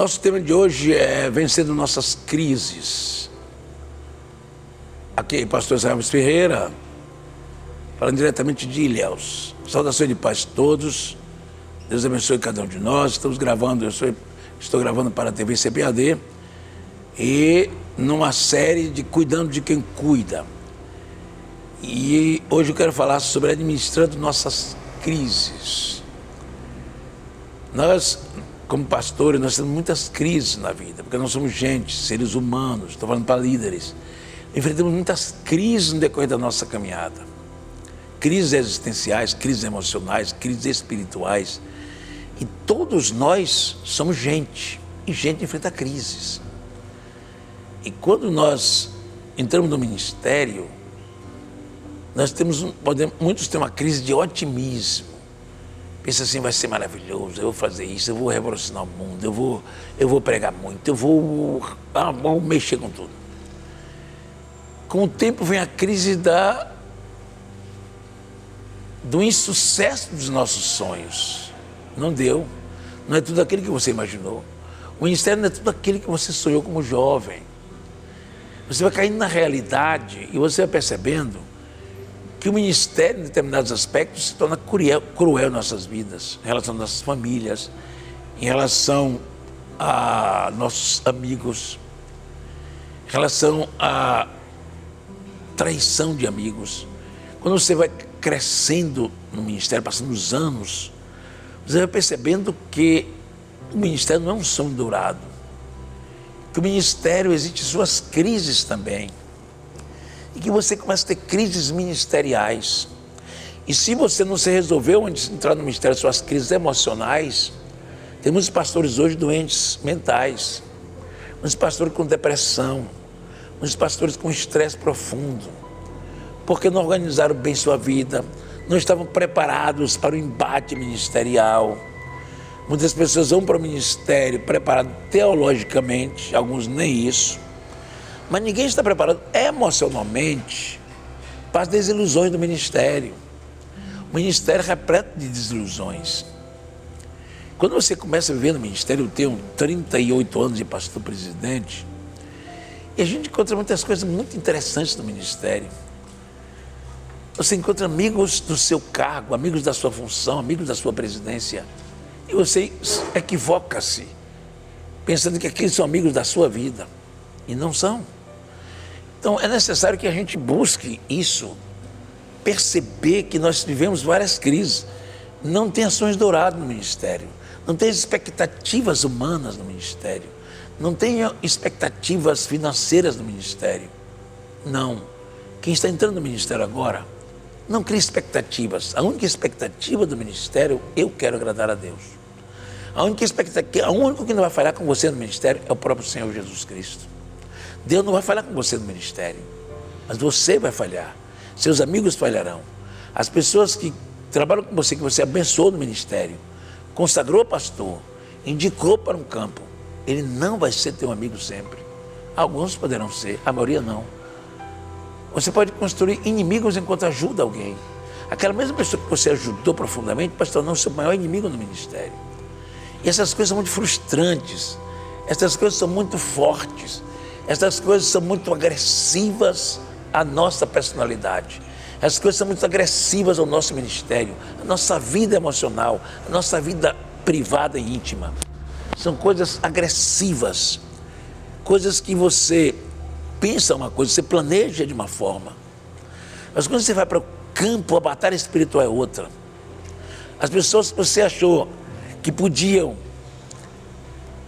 Nosso tema de hoje é vencendo nossas crises. Aqui, pastor Israel Ferreira, falando diretamente de Ilhéus. Saudações de paz a todos. Deus abençoe cada um de nós. Estamos gravando, estou gravando para a TV CPAD e numa série de Cuidando de Quem Cuida. E hoje eu quero falar sobre administrando nossas crises. Nós, como pastores, nós temos muitas crises na vida, porque nós somos gente, seres humanos, estou falando para líderes. Enfrentamos muitas crises no decorrer da nossa caminhada. Crises existenciais, crises emocionais, crises espirituais. E todos nós somos gente, e gente enfrenta crises. E quando nós entramos no ministério, muitos têm uma crise de otimismo. Pensa assim, vai ser maravilhoso, eu vou fazer isso, eu vou revolucionar o mundo, eu vou pregar muito, eu vou mexer com tudo. Com o tempo vem a crise do insucesso dos nossos sonhos. Não deu, não é tudo aquilo que você imaginou. O ministério não é tudo aquilo que você sonhou como jovem. Você vai caindo na realidade e você vai percebendo que o ministério, em determinados aspectos, se torna cruel em nossas vidas, em relação às nossas famílias, em relação a nossos amigos, em relação à traição de amigos. Quando você vai crescendo no ministério, passando os anos, você vai percebendo que o ministério não é um sonho dourado, que o ministério existe suas crises também, e que você começa a ter crises ministeriais. E se você não se resolveu antes de entrar no ministério, suas crises emocionais, tem muitos pastores hoje doentes mentais, muitos pastores com depressão, muitos pastores com estresse profundo, porque não organizaram bem sua vida, não estavam preparados para o embate ministerial. Muitas pessoas vão para o ministério preparado teologicamente, alguns nem isso, mas ninguém está preparado emocionalmente para as desilusões do ministério. O ministério é repleto de desilusões. Quando você começa a viver no ministério, eu tenho 38 anos de pastor presidente, e a gente encontra muitas coisas muito interessantes no ministério. Você encontra amigos do seu cargo, amigos da sua função, amigos da sua presidência, e você equivoca-se, pensando que aqueles são amigos da sua vida, e não são. Então é necessário que a gente busque isso, perceber que nós vivemos várias crises. Não tem ações douradas no ministério, não tem expectativas humanas no ministério, não tem expectativas financeiras no ministério. Não. Quem está entrando no ministério agora, não cria expectativas. A única expectativa do ministério, eu quero agradar a Deus. A única expectativa, o único que não vai falhar com você no ministério é o próprio Senhor Jesus Cristo. Deus não vai falhar com você no ministério, mas você vai falhar, seus amigos falharão. As pessoas que trabalham com você, que você abençoou no ministério, consagrou pastor, indicou para um campo, ele não vai ser teu amigo sempre. Alguns poderão ser, a maioria não. Você pode construir inimigos enquanto ajuda alguém. Aquela mesma pessoa que você ajudou profundamente pode se tornar o seu maior inimigo no ministério. E essas coisas são muito frustrantes, essas coisas são muito fortes, essas coisas são muito agressivas à nossa personalidade. Essas coisas são muito agressivas ao nosso ministério, à nossa vida emocional, à nossa vida privada e íntima. São coisas agressivas, coisas que você pensa uma coisa, você planeja de uma forma. Mas quando você vai para o campo, a batalha espiritual é outra. As pessoas que você achou que podiam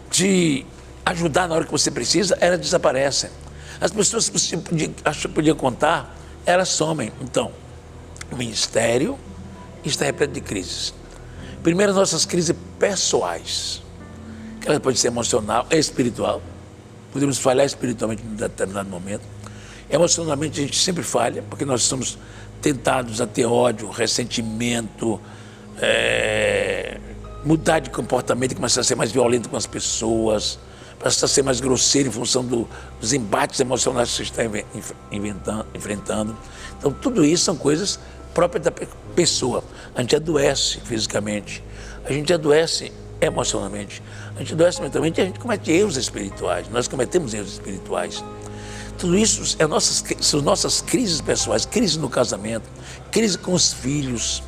te ajudar na hora que você precisa, elas desaparecem. As pessoas que você podia contar, elas somem. Então, o ministério está repleto de crises. Primeiro, as nossas crises pessoais, que ela pode ser emocional e espiritual. Podemos falhar espiritualmente em determinado momento. Emocionalmente, a gente sempre falha, porque nós somos tentados a ter ódio, ressentimento, mudar de comportamento e começar a ser mais violento com as pessoas, começar a ser mais grosseiro em função dos embates emocionais que você está enfrentando. Então, tudo isso são coisas próprias da pessoa. A gente adoece fisicamente, a gente adoece emocionalmente, a gente adoece mentalmente e a gente comete erros espirituais. Nós cometemos erros espirituais. Tudo isso são nossas crises pessoais, crise no casamento, crise com os filhos.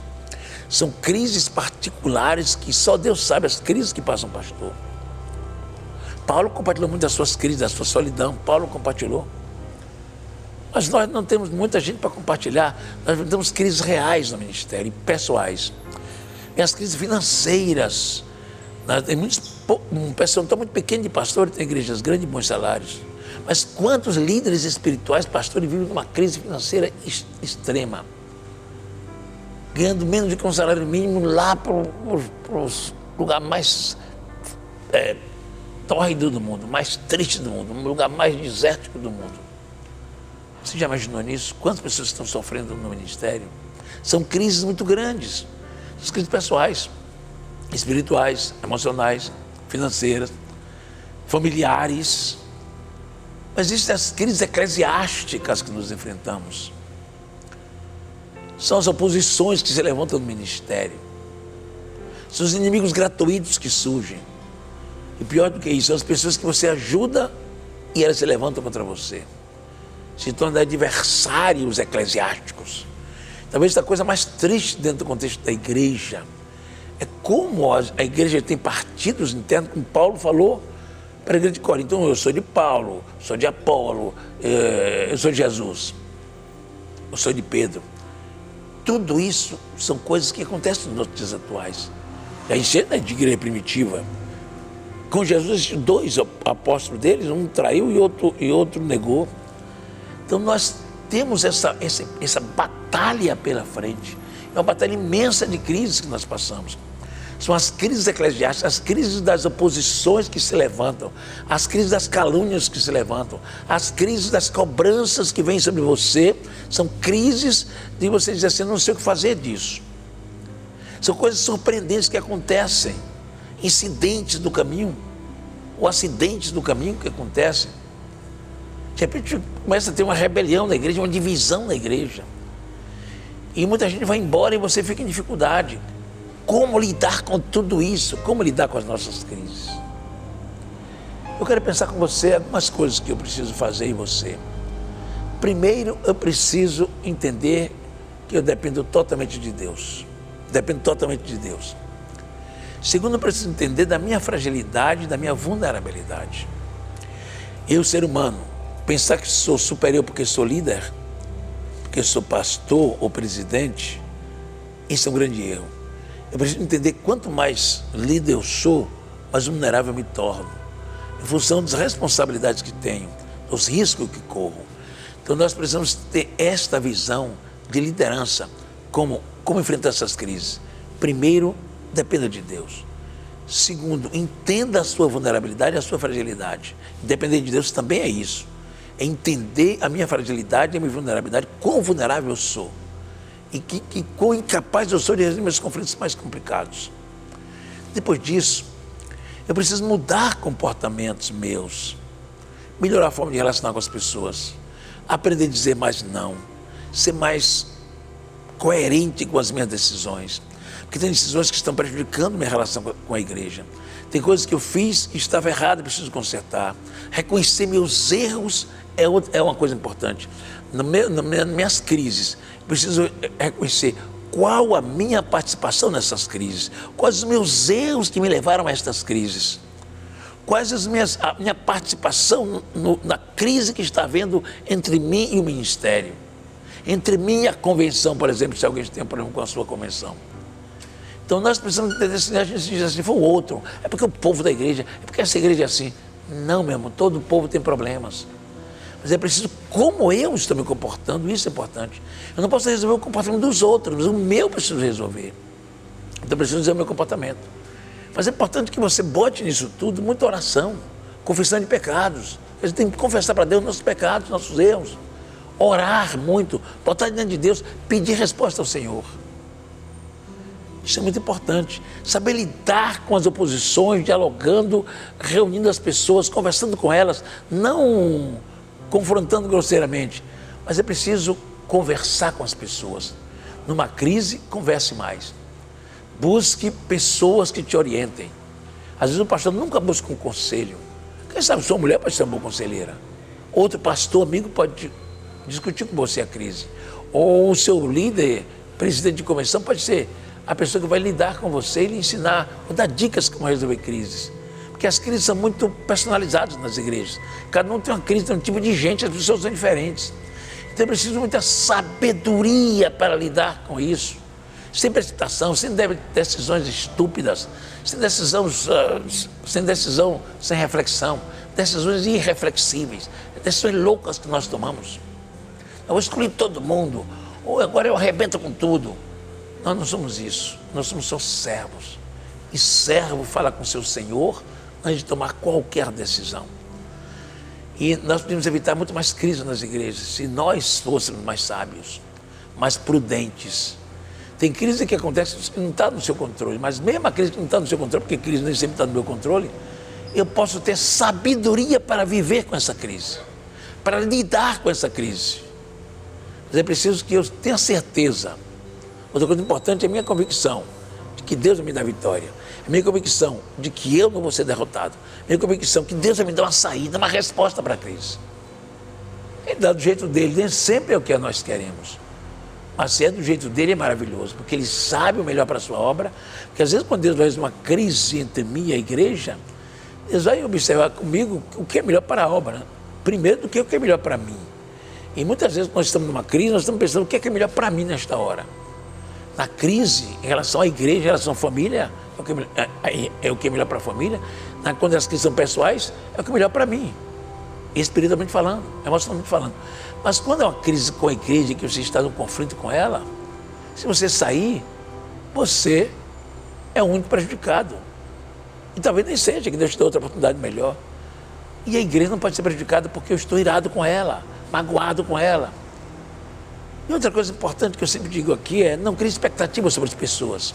São crises particulares que só Deus sabe as crises que passam, pastor. Paulo compartilhou muito das suas crises, da sua solidão. Paulo compartilhou. Mas nós não temos muita gente para compartilhar. Nós temos crises reais no ministério, pessoais. E as crises financeiras. Tem um pessoal muito pequeno de pastores, tem igrejas grandes e bons salários. Mas quantos líderes espirituais, pastores, vivem numa crise financeira extrema? Ganhando menos do que um salário mínimo lá para o lugar mais tórrido do mundo, mais triste do mundo, um lugar mais desértico do mundo. Você já imaginou nisso? Quantas pessoas estão sofrendo no ministério? São crises muito grandes. São crises pessoais, espirituais, emocionais, financeiras, familiares. Mas existem as crises eclesiásticas que nos enfrentamos. São as oposições que se levantam no ministério. São os inimigos gratuitos que surgem. E pior do que isso, são as pessoas que você ajuda e elas se levantam contra você. Se tornam adversários eclesiásticos. Talvez a coisa mais triste dentro do contexto da igreja é como a igreja tem partidos internos, como Paulo falou para a igreja de Corinto. Então, eu sou de Paulo, sou de Apolo, eu sou de Jesus, eu sou de Pedro. Tudo isso são coisas que acontecem nos nossos dias atuais. A gente é de igreja primitiva. Com Jesus, dois apóstolos deles, um traiu e outro negou. Então nós temos essa batalha pela frente. É uma batalha imensa de crises que nós passamos. São as crises eclesiásticas, as crises das oposições que se levantam, as crises das calúnias que se levantam, as crises das cobranças que vêm sobre você. São crises de você dizer assim, não sei o que fazer disso. São coisas surpreendentes que acontecem, incidentes do caminho, ou acidentes do caminho que acontecem. De repente começa a ter uma rebelião na igreja, uma divisão na igreja. E muita gente vai embora e você fica em dificuldade. Como lidar com tudo isso? Como lidar com as nossas crises? Eu quero pensar com você algumas coisas que eu preciso fazer em você. Primeiro, eu preciso entender que eu dependo totalmente de Deus. Dependo totalmente de Deus. Segundo, eu preciso entender da minha fragilidade, da minha vulnerabilidade. Eu, ser humano, pensar que sou superior porque sou líder, porque sou pastor ou presidente, isso é um grande erro. Eu preciso entender que quanto mais líder eu sou, mais vulnerável eu me torno, em função das responsabilidades que tenho, dos riscos que corro. Então nós precisamos ter esta visão de liderança, como enfrentar essas crises. Primeiro, dependa de Deus. Segundo, entenda a sua vulnerabilidade e a sua fragilidade. Depender de Deus também é isso. É entender a minha fragilidade e a minha vulnerabilidade, quão vulnerável eu sou. E quão incapaz eu sou de resolver meus conflitos mais complicados. Depois disso, eu preciso mudar comportamentos meus, melhorar a forma de relacionar com as pessoas, aprender a dizer mais não, ser mais coerente com as minhas decisões. Porque tem decisões que estão prejudicando minha relação com a igreja. Tem coisas que eu fiz que estava errado e preciso consertar. Reconhecer meus erros é uma coisa importante. Nas minhas crises, eu preciso reconhecer qual a minha participação nessas crises. Quais os meus erros que me levaram a estas crises. Quais a minha participação na crise que está havendo entre mim e o ministério. Entre mim e a convenção, por exemplo, se alguém tem um problema com a sua convenção. Então nós precisamos entender, se a gente diz assim, foi o outro, é porque o povo da igreja, é porque essa igreja é assim. Não, meu irmão, todo povo tem problemas. Mas é preciso como eu estou me comportando, isso é importante. Eu não posso resolver o comportamento dos outros, mas o meu eu preciso resolver. Então eu preciso dizer o meu comportamento. Mas é importante que você bote nisso tudo muita oração, confissão de pecados. A gente tem que confessar para Deus nossos pecados, nossos erros. Orar muito, botar diante de Deus, pedir resposta ao Senhor. Isso é muito importante. Saber lidar com as oposições, dialogando, reunindo as pessoas, conversando com elas, não confrontando grosseiramente, mas é preciso conversar com as pessoas. Numa crise, converse mais. Busque pessoas que te orientem. Às vezes o pastor nunca busca um conselho. Quem sabe sua mulher pode ser uma boa conselheira. Outro pastor, amigo, pode discutir com você a crise. Ou o seu líder, presidente de convenção, pode ser a pessoa que vai lidar com você e lhe ensinar, ou dar dicas como resolver crises. Porque as crises são muito personalizadas nas igrejas. Cada um tem uma crise, tem um tipo de gente, as pessoas são diferentes. Então é preciso muita sabedoria para lidar com isso. Sem precipitação, sem decisões estúpidas, sem decisão sem reflexão, decisões irreflexíveis, decisões loucas que nós tomamos. Eu vou excluir todo mundo, ou agora eu arrebento com tudo. Nós não somos isso, nós somos só servos. E servo fala com seu Senhor antes de tomar qualquer decisão. E nós podemos evitar muito mais crises nas igrejas se nós fôssemos mais sábios, mais prudentes. Tem crise que acontece que não está no seu controle, mas mesmo a crise que não está no seu controle, porque a crise nem sempre está no meu controle, eu posso ter sabedoria para viver com essa crise, para lidar com essa crise. Mas é preciso que eu tenha certeza. Outra coisa importante é a minha convicção de que Deus vai me dar vitória. A minha convicção de que eu não vou ser derrotado. A minha convicção que Deus vai me dar uma saída, uma resposta para a crise. Ele dá do jeito dele, nem sempre é o que nós queremos. Mas se é do jeito dele, é maravilhoso, porque ele sabe o melhor para a sua obra. Porque às vezes, quando Deus vai fazer uma crise entre mim e a igreja, Deus vai observar comigo o que é melhor para a obra, né? Primeiro do que o que é melhor para mim. E muitas vezes, quando nós estamos numa crise, nós estamos pensando o que é melhor para mim nesta hora. Na crise, em relação à igreja, em relação à família, é o que é melhor para a família. Quando as crises são pessoais, é o que é melhor para mim. Espiritualmente falando, emocionalmente falando. Mas quando é uma crise com a igreja, que você está num conflito com ela, se você sair, você é o único prejudicado. E talvez nem seja, que Deus te dê outra oportunidade melhor. E a igreja não pode ser prejudicada porque eu estou irado com ela, magoado com ela. E outra coisa importante que eu sempre digo aqui é não crie expectativas sobre as pessoas.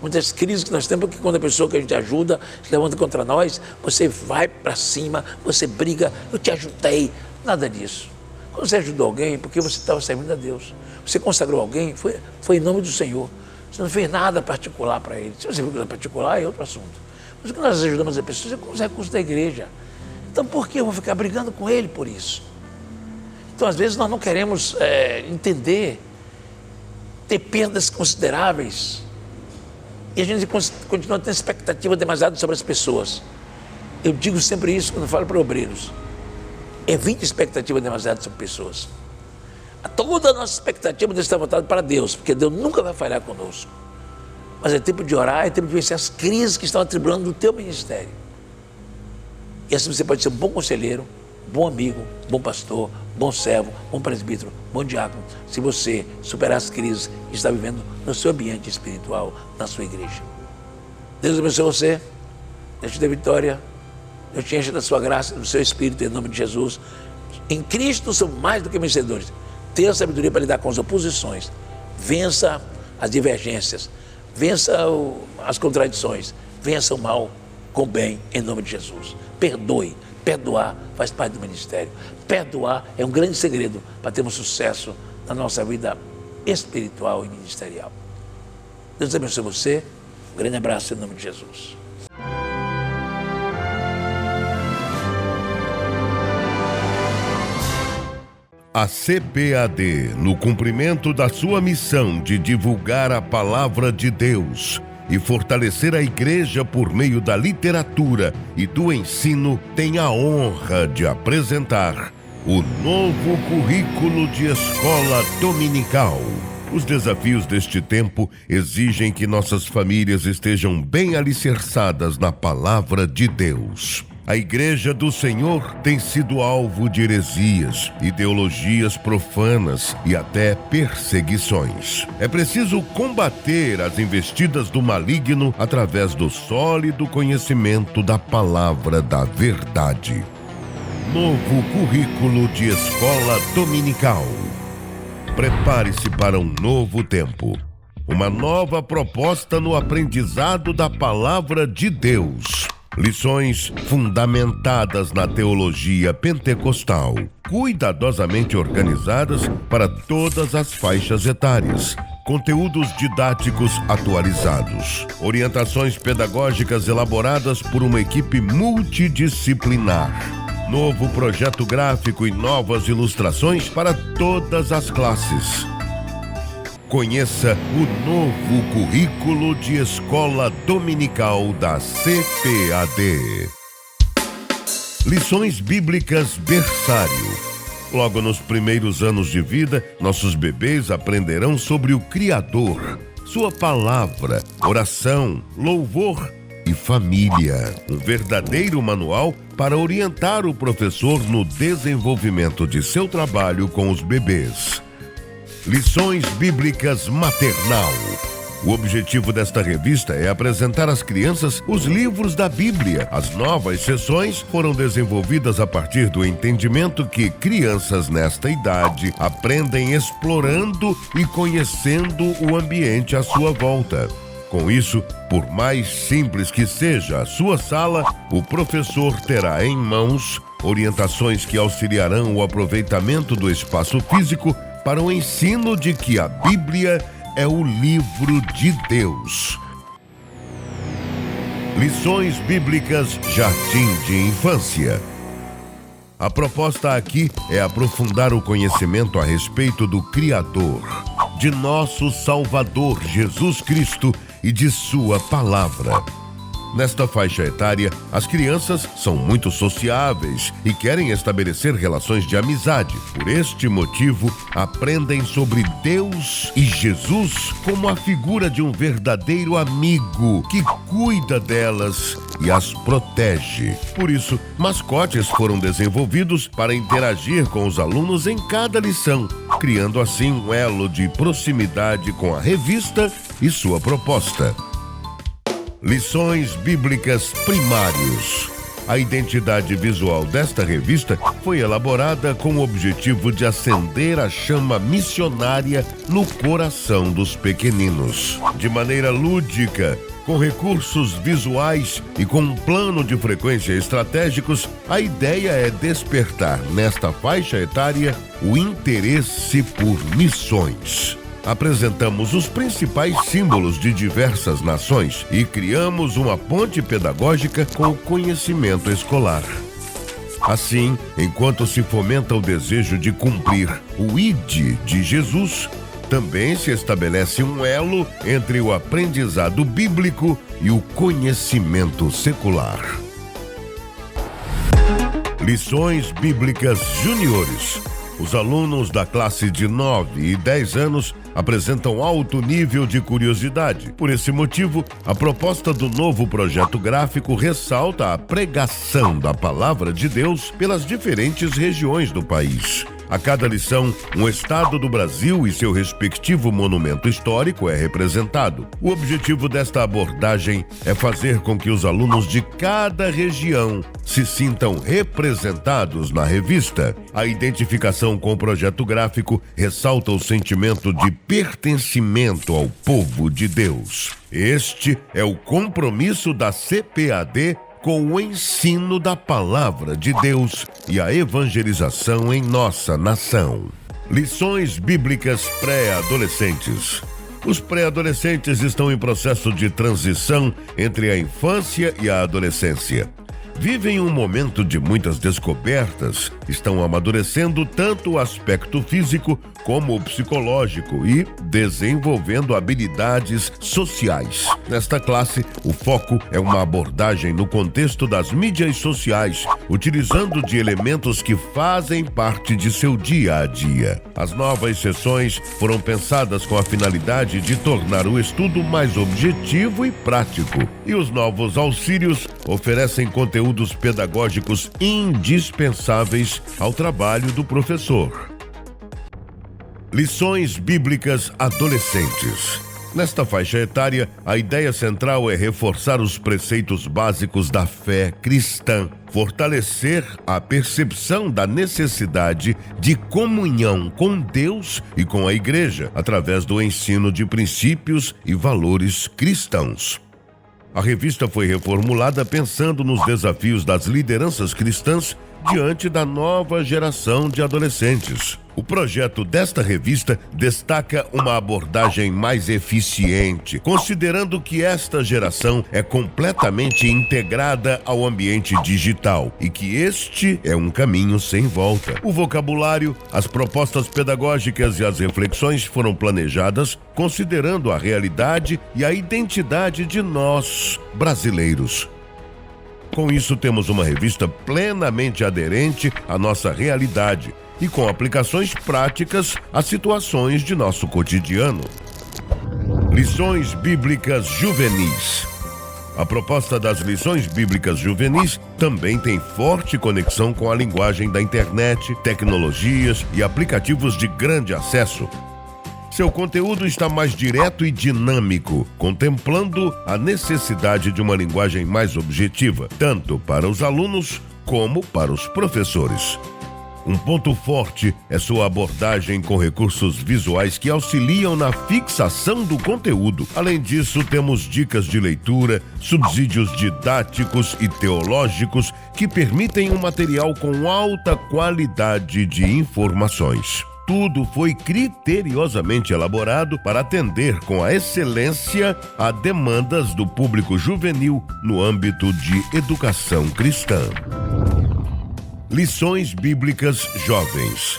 Muitas crises que nós temos, porque quando a pessoa que a gente ajuda se levanta contra nós, você vai para cima, você briga, eu te ajudei, nada disso. Quando você ajudou alguém, porque você estava servindo a Deus. Você consagrou alguém, foi em nome do Senhor. Você não fez nada particular para ele. Se você fez coisa particular, é outro assunto. Mas quando nós ajudamos as pessoas, é com os recursos da igreja. Então por que eu vou ficar brigando com ele por isso? Então às vezes nós não queremos entender, ter perdas consideráveis. E a gente continua tendo expectativa demasiado sobre as pessoas. Eu digo sempre isso quando falo para obreiros. Evite expectativa demasiado sobre pessoas. Toda a nossa expectativa deve estar voltada para Deus, porque Deus nunca vai falhar conosco. Mas é tempo de orar, é tempo de vencer as crises que estão atribulando o teu ministério. E assim você pode ser um bom conselheiro, bom amigo, bom pastor, bom servo, bom presbítero, bom diácono, se você superar as crises que está vivendo no seu ambiente espiritual, na sua igreja. Deus abençoe você, Deus te dê vitória, Deus te enche da sua graça, do seu espírito, em nome de Jesus. Em Cristo somos mais do que vencedores. Tenha sabedoria para lidar com as oposições, vença as divergências, vença as contradições, vença o mal com o bem, em nome de Jesus. Perdoe. Perdoar faz parte do ministério. Perdoar é um grande segredo para termos sucesso na nossa vida espiritual e ministerial. Deus abençoe você. Um grande abraço em nome de Jesus. A CPAD, no cumprimento da sua missão de divulgar a palavra de Deus e fortalecer a igreja por meio da literatura e do ensino, tem a honra de apresentar o novo currículo de escola dominical. Os desafios deste tempo exigem que nossas famílias estejam bem alicerçadas na palavra de Deus. A Igreja do Senhor tem sido alvo de heresias, ideologias profanas e até perseguições. É preciso combater as investidas do maligno através do sólido conhecimento da palavra da verdade. Novo currículo de escola dominical. Prepare-se para um novo tempo. Uma nova proposta no aprendizado da palavra de Deus. Lições fundamentadas na teologia pentecostal, cuidadosamente organizadas para todas as faixas etárias. conteúdos didáticos atualizados, orientações pedagógicas elaboradas por uma equipe multidisciplinar, novo projeto gráfico e novas ilustrações para todas as classes. Conheça o novo currículo de escola dominical da CPAD. Lições bíblicas berçário. Logo nos primeiros anos de vida, nossos bebês aprenderão sobre o Criador, sua palavra, oração, louvor e família. Um verdadeiro manual para orientar o professor no desenvolvimento de seu trabalho com os bebês. Lições Bíblicas Maternal. O objetivo desta revista é apresentar às crianças os livros da Bíblia. As novas sessões foram desenvolvidas a partir do entendimento que crianças nesta idade aprendem explorando e conhecendo o ambiente à sua volta. Com isso, por mais simples que seja a sua sala, o professor terá em mãos orientações que auxiliarão o aproveitamento do espaço físico para o ensino de que a Bíblia é o livro de Deus. Lições Bíblicas Jardim de Infância. A proposta aqui é aprofundar o conhecimento a respeito do Criador, de nosso Salvador Jesus Cristo e de sua palavra. Nesta faixa etária, as crianças são muito sociáveis e querem estabelecer relações de amizade. Por este motivo, aprendem sobre Deus e Jesus como a figura de um verdadeiro amigo que cuida delas e as protege. Por isso, mascotes foram desenvolvidos para interagir com os alunos em cada lição, criando assim um elo de proximidade com a revista e sua proposta. Lições Bíblicas Primários. A identidade visual desta revista foi elaborada com o objetivo de acender a chama missionária no coração dos pequeninos. De maneira lúdica, com recursos visuais e com um plano de frequência estratégicos, a ideia é despertar nesta faixa etária o interesse por missões. Apresentamos os principais símbolos de diversas nações e criamos uma ponte pedagógica com o conhecimento escolar. Assim, enquanto se fomenta o desejo de cumprir o ID de Jesus, também se estabelece um elo entre o aprendizado bíblico e o conhecimento secular. Lições Bíblicas Juniores. Os alunos da classe de 9 e 10 anos apresentam alto nível de curiosidade. Por esse motivo, a proposta do novo projeto gráfico ressalta a pregação da palavra de Deus pelas diferentes regiões do país. A cada lição, um estado do Brasil e seu respectivo monumento histórico é representado. O objetivo desta abordagem é fazer com que os alunos de cada região se sintam representados na revista. A identificação com o projeto gráfico ressalta o sentimento de pertencimento ao povo de Deus. Este é o compromisso da CPAD com o ensino da palavra de Deus e a evangelização em nossa nação. Lições Bíblicas Pré-Adolescentes. Os pré-adolescentes estão em processo de transição entre a infância e a adolescência. Vivem um momento de muitas descobertas, estão amadurecendo tanto o aspecto físico como o psicológico e desenvolvendo habilidades sociais. Nesta classe, o foco é uma abordagem no contexto das mídias sociais, utilizando de elementos que fazem parte de seu dia a dia. As novas sessões foram pensadas com a finalidade de tornar o estudo mais objetivo e prático, e os novos auxílios oferecem conteúdos pedagógicos indispensáveis ao trabalho do professor. Lições Bíblicas Adolescentes. Nesta faixa etária, a ideia central é reforçar os preceitos básicos da fé cristã, fortalecer a percepção da necessidade de comunhão com Deus e com a Igreja, através do ensino de princípios e valores cristãos. A revista foi reformulada pensando nos desafios das lideranças cristãs diante da nova geração de adolescentes. O projeto desta revista destaca uma abordagem mais eficiente, considerando que esta geração é completamente integrada ao ambiente digital e que este é um caminho sem volta. O vocabulário, as propostas pedagógicas e as reflexões foram planejadas considerando a realidade e a identidade de nós, brasileiros. Com isso, temos uma revista plenamente aderente à nossa realidade e com aplicações práticas às situações de nosso cotidiano. Lições Bíblicas Juvenis. A proposta das lições bíblicas juvenis também tem forte conexão com a linguagem da internet, tecnologias e aplicativos de grande acesso. Seu conteúdo está mais direto e dinâmico, contemplando a necessidade de uma linguagem mais objetiva, tanto para os alunos como para os professores. Um ponto forte é sua abordagem com recursos visuais que auxiliam na fixação do conteúdo. Além disso, temos dicas de leitura, subsídios didáticos e teológicos que permitem um material com alta qualidade de informações. Tudo foi criteriosamente elaborado para atender com a excelência a demandas do público juvenil no âmbito de educação cristã. Lições Bíblicas Jovens.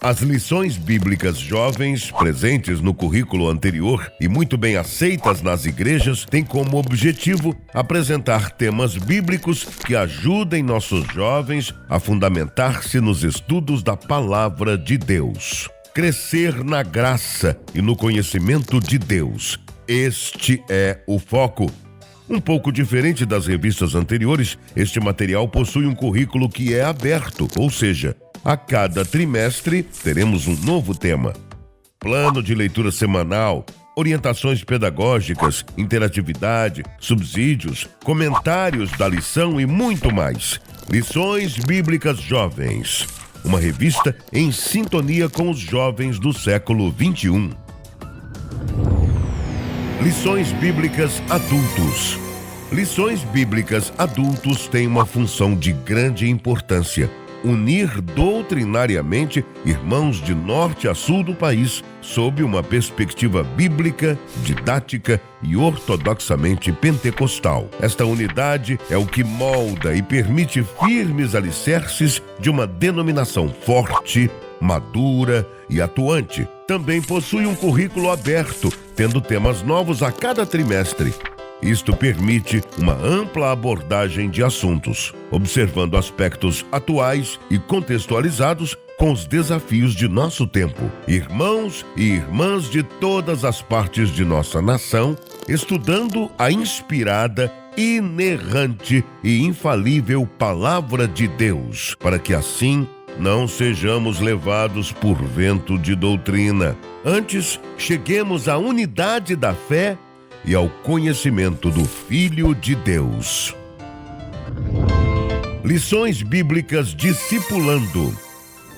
As lições bíblicas jovens, presentes no currículo anterior e muito bem aceitas nas igrejas, têm como objetivo apresentar temas bíblicos que ajudem nossos jovens a fundamentar-se nos estudos da Palavra de Deus. Crescer na graça e no conhecimento de Deus. Este é o foco. Um pouco diferente das revistas anteriores, este material possui um currículo que é aberto, ou seja, a cada trimestre teremos um novo tema. Plano de leitura semanal, orientações pedagógicas, interatividade, subsídios, comentários da lição e muito mais. Lições Bíblicas Jovens. Uma revista em sintonia com os jovens do século XXI. Lições Bíblicas Adultos. Lições Bíblicas Adultos têm uma função de grande importância: unir doutrinariamente irmãos de norte a sul do país sob uma perspectiva bíblica, didática e ortodoxamente pentecostal. Esta unidade é o que molda e permite firmes alicerces de uma denominação forte, madura e atuante. Também possui um currículo aberto, tendo temas novos a cada trimestre. Isto permite uma ampla abordagem de assuntos, observando aspectos atuais e contextualizados com os desafios de nosso tempo. Irmãos e irmãs de todas as partes de nossa nação, estudando a inspirada, inerrante e infalível Palavra de Deus, para que assim não sejamos levados por vento de doutrina. Antes, cheguemos à unidade da fé e ao conhecimento do Filho de Deus. Lições Bíblicas Discipulando.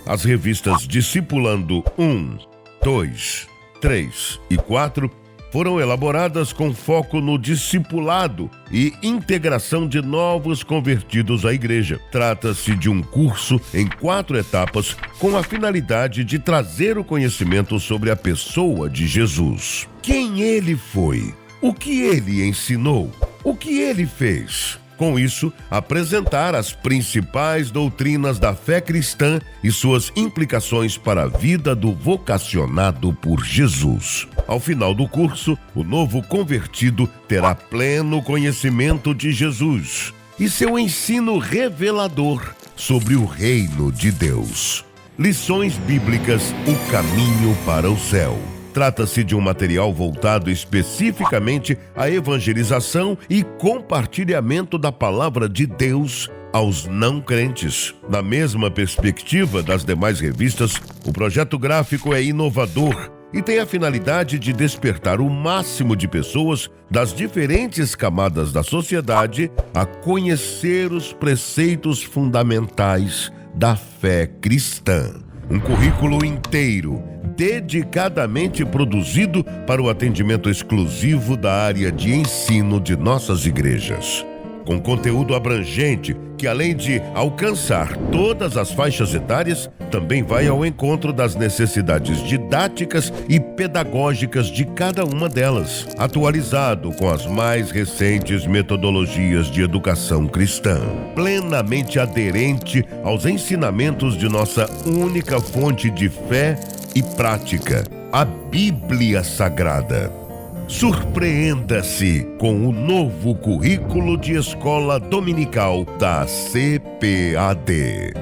As revistas Discipulando 1, 2, 3 e 4 foram elaboradas com foco no discipulado e integração de novos convertidos à igreja. Trata-se de um curso em 4 etapas com a finalidade de trazer o conhecimento sobre a pessoa de Jesus. Quem ele foi? O que ele ensinou? O que ele fez? Com isso, apresentar as principais doutrinas da fé cristã e suas implicações para a vida do vocacionado por Jesus. Ao final do curso, o novo convertido terá pleno conhecimento de Jesus e seu ensino revelador sobre o reino de Deus. Lições Bíblicas, o caminho para o céu. Trata-se de um material voltado especificamente à evangelização e compartilhamento da palavra de Deus aos não crentes. Na mesma perspectiva das demais revistas, o projeto gráfico é inovador e tem a finalidade de despertar o máximo de pessoas das diferentes camadas da sociedade a conhecer os preceitos fundamentais da fé cristã. Um currículo inteiro, dedicadamente produzido para o atendimento exclusivo da área de ensino de nossas igrejas. com conteúdo abrangente que, além de alcançar todas as faixas etárias, também vai ao encontro das necessidades didáticas e pedagógicas de cada uma delas, atualizado com as mais recentes metodologias de educação cristã, plenamente aderente aos ensinamentos de nossa única fonte de fé e prática, a Bíblia Sagrada. Surpreenda-se com o novo currículo de escola dominical da CPAD.